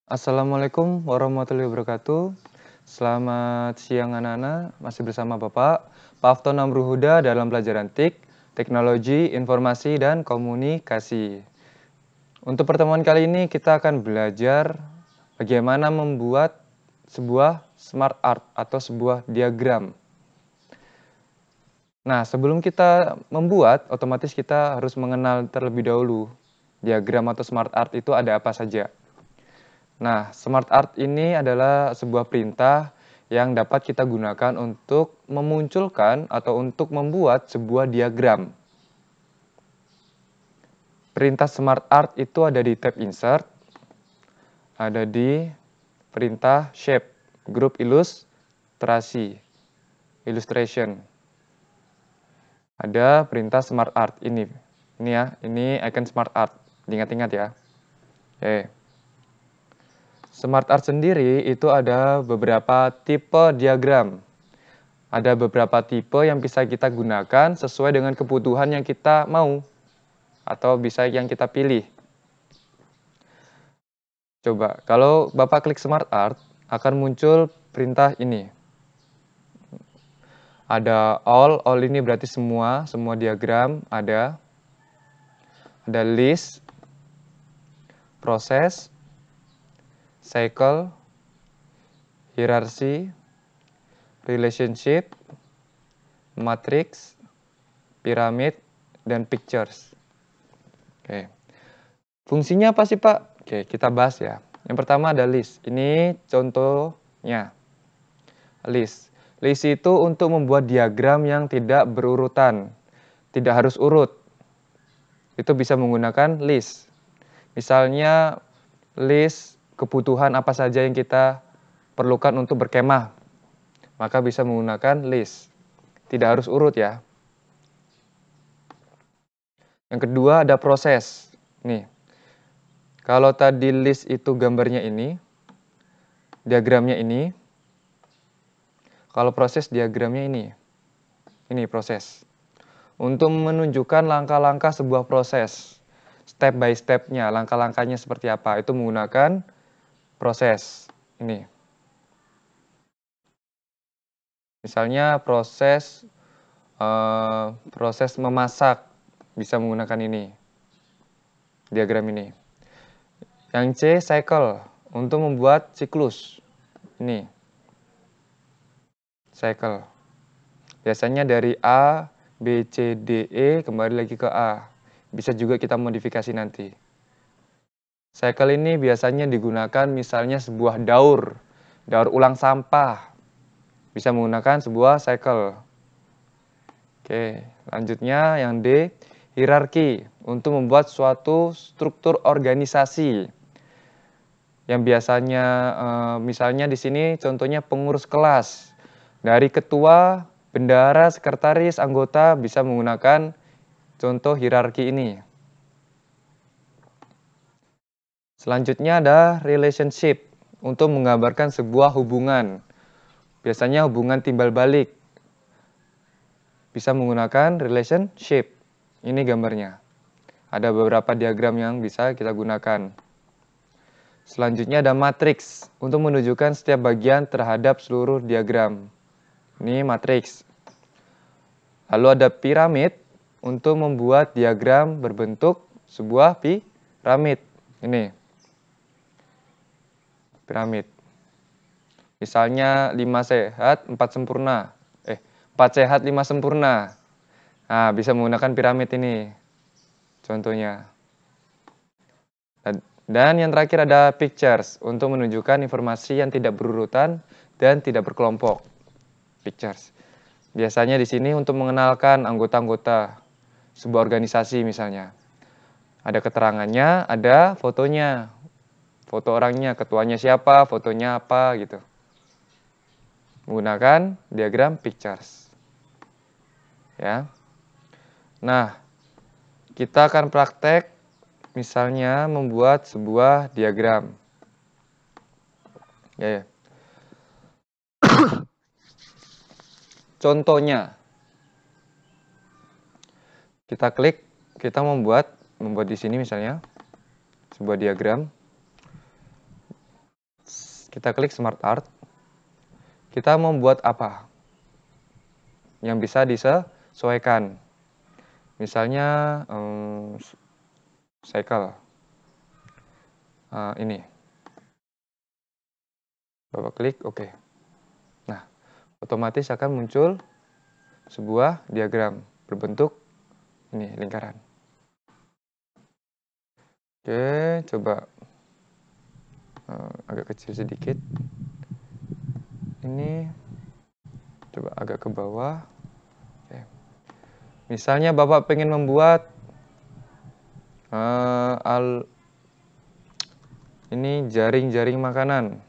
Assalamualaikum warahmatullahi wabarakatuh. Selamat siang anak-anak, masih bersama Bapak Pafton Amruhuda dalam pelajaran TIK, Teknologi, Informasi, dan Komunikasi. Untuk pertemuan kali ini kita akan belajar bagaimana membuat sebuah smart art atau sebuah diagram. Nah, sebelum kita membuat, otomatis kita harus mengenal terlebih dahulu diagram atau smart art itu ada apa saja. Nah, smart art ini adalah sebuah perintah yang dapat kita gunakan untuk memunculkan atau untuk membuat sebuah diagram. Perintah smart art itu ada di tab insert, ada di perintah shape, grup ilustrasi, illustration. Ada perintah smart art ini ya, ini icon smart art, ingat-ingat ya. Oke. Smart art sendiri itu ada beberapa tipe diagram. Ada beberapa tipe yang bisa kita gunakan sesuai dengan kebutuhan yang kita mau atau bisa yang kita pilih. Coba, kalau Bapak klik Smart Art, akan muncul perintah ini. Ada all ini berarti semua diagram ada. Ada list, proses, cycle, hierarchy, relationship, matrix, pyramid, dan pictures. Oke. Fungsinya apa sih, Pak? Oke, kita bahas ya. Yang pertama ada list. Ini contohnya. List. List itu untuk membuat diagram yang tidak berurutan. Tidak harus urut. Itu bisa menggunakan list. Misalnya list kebutuhan apa saja yang kita perlukan untuk berkemah. Maka bisa menggunakan list. Tidak harus urut ya. Yang kedua ada proses. Nih. Kalau tadi list itu gambarnya ini, diagramnya ini. Kalau proses diagramnya ini. Ini proses. Untuk menunjukkan langkah-langkah sebuah proses. Step by step-nya, langkah-langkahnya seperti apa. Itu menggunakan proses. Ini. Misalnya proses memasak. Bisa menggunakan ini. Diagram ini. Yang C, cycle. Untuk membuat siklus. Ini. Cycle. Biasanya dari A, B, C, D, E kembali lagi ke A. Bisa juga kita modifikasi nanti. Cycle ini biasanya digunakan misalnya sebuah daur ulang sampah. Bisa menggunakan sebuah cycle. Oke, lanjutnya yang D, hierarki. Untuk membuat suatu struktur organisasi. Yang biasanya misalnya di sini contohnya pengurus kelas. Dari ketua, bendahara, sekretaris, anggota bisa menggunakan contoh hierarki ini. Selanjutnya ada relationship untuk menggambarkan sebuah hubungan. Biasanya hubungan timbal balik. Bisa menggunakan relationship. Ini gambarnya. Ada beberapa diagram yang bisa kita gunakan. Selanjutnya ada matriks untuk menunjukkan setiap bagian terhadap seluruh diagram. Ini matriks. Lalu ada piramid untuk membuat diagram berbentuk sebuah piramid. Ini. Piramid. Misalnya 5 sehat, 4 sempurna. 4 sehat, 5 sempurna. Nah, bisa menggunakan piramid ini. Contohnya. Dan yang terakhir ada pictures untuk menunjukkan informasi yang tidak berurutan dan tidak berkelompok. Pictures. Biasanya di sini untuk mengenalkan anggota-anggota sebuah organisasi misalnya. Ada keterangannya, ada fotonya. Foto orangnya, ketuanya siapa, fotonya apa gitu. Menggunakan diagram pictures. Ya. Nah, kita akan praktek misalnya membuat sebuah diagram. Ya. Contohnya. Kita klik, kita membuat di sini misalnya sebuah diagram. Kita klik Smart Art. Kita mau buat apa? Yang bisa disesuaikan. Misalnya cycle. Ini. Bapak klik OK. Nah, otomatis akan muncul sebuah diagram berbentuk ini lingkaran. Oke, coba agak kecil sedikit. Ini coba agak ke bawah. Oke. Misalnya Bapak pengen membuat ini jaring-jaring makanan.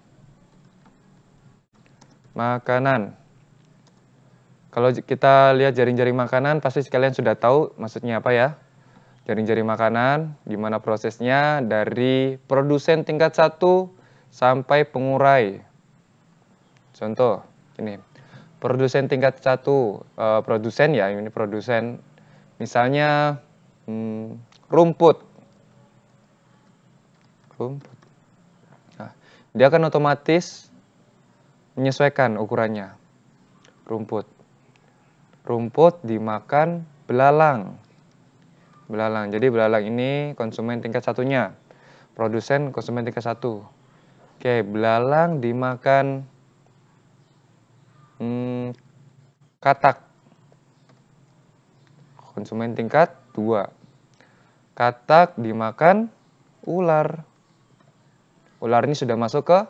Kalau kita lihat jaring-jaring makanan, pasti sekalian sudah tahu maksudnya apa ya. Jaring-jaring makanan, gimana prosesnya dari produsen tingkat 1 sampai pengurai. Contoh, ini. Produsen tingkat 1, produsen ya, ini produsen. Misalnya rumput. Nah, dia akan otomatis menyesuaikan ukurannya. Rumput dimakan belalang. Jadi belalang ini konsumen tingkat 1-nya. Produsen konsumen tingkat 1. Oke, belalang dimakan katak. Konsumen tingkat 2. Katak dimakan ular. Ular ini sudah masuk ke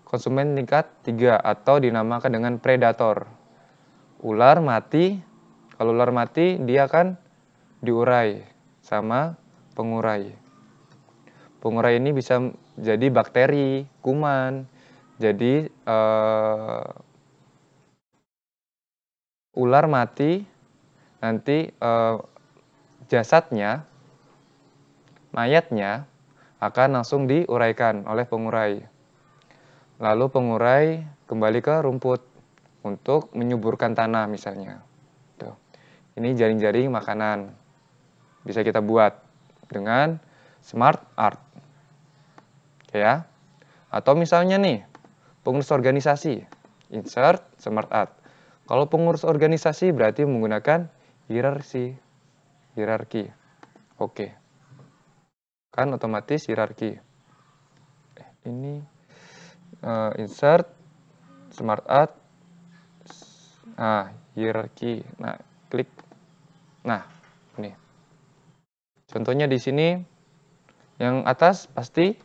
konsumen tingkat 3 atau dinamakan dengan predator. Ular mati, kalau ular mati dia akan diurai sama pengurai. Pengurai ini bisa jadi bakteri, kuman. Jadi ular mati, nanti jasadnya, mayatnya akan langsung diuraikan oleh pengurai. Lalu pengurai kembali ke rumput untuk menyuburkan tanah misalnya. Tuh. Ini jaring-jaring makanan. Bisa kita buat dengan Smart Art. Oke ya. Atau misalnya nih, pengurus organisasi. Insert Smart Art. Kalau pengurus organisasi berarti menggunakan hierarki. Oke. Kan otomatis hierarki. Ini insert Smart Art. Hierarki. Nah, klik. Nah, ini. Contohnya di sini yang atas pasti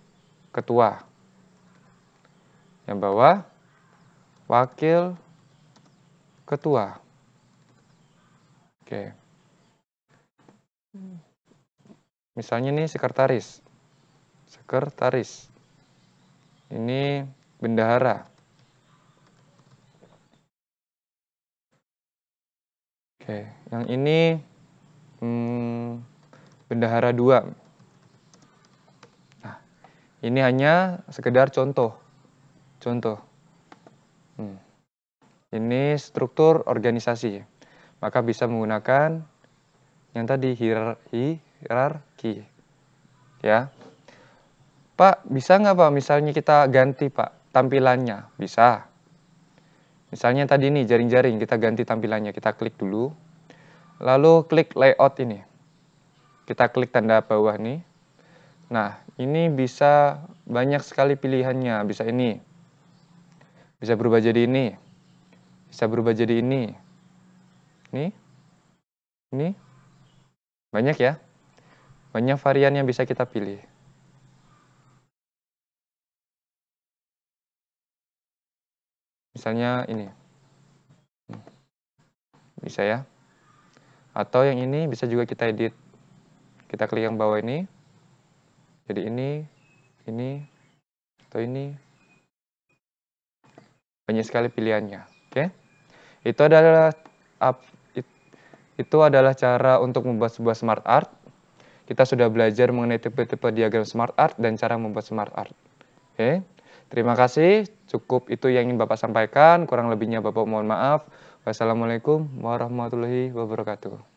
ketua. Yang bawah wakil ketua. Oke. Misalnya nih sekretaris. Ini bendahara. Oke, yang ini bendahara 2. Nah, ini hanya sekedar contoh. Ini struktur organisasi. Maka bisa menggunakan yang tadi hierarki. Ya. Pak, bisa nggak Pak misalnya kita ganti Pak tampilannya? Bisa. Misalnya tadi nih jaring-jaring kita ganti tampilannya. Kita klik dulu. Lalu klik layout ini. Kita klik tanda bawah nih. Nah, ini bisa banyak sekali pilihannya. Bisa ini. Bisa berubah jadi ini. Bisa berubah jadi ini. Ini. Banyak ya. Banyak varian yang bisa kita pilih. Misalnya ini. Bisa ya. Atau yang ini bisa juga kita edit. Kita klik yang bawah ini. Jadi ini, atau ini. Banyak sekali pilihannya. Oke. Itu adalah cara untuk membuat sebuah smart art. Kita sudah belajar mengenai tipe-tipe diagram smart art dan cara membuat smart art. Oke. Terima kasih. Cukup itu yang ingin Bapak sampaikan. Kurang lebihnya Bapak mohon maaf. Wassalamualaikum warahmatullahi wabarakatuh.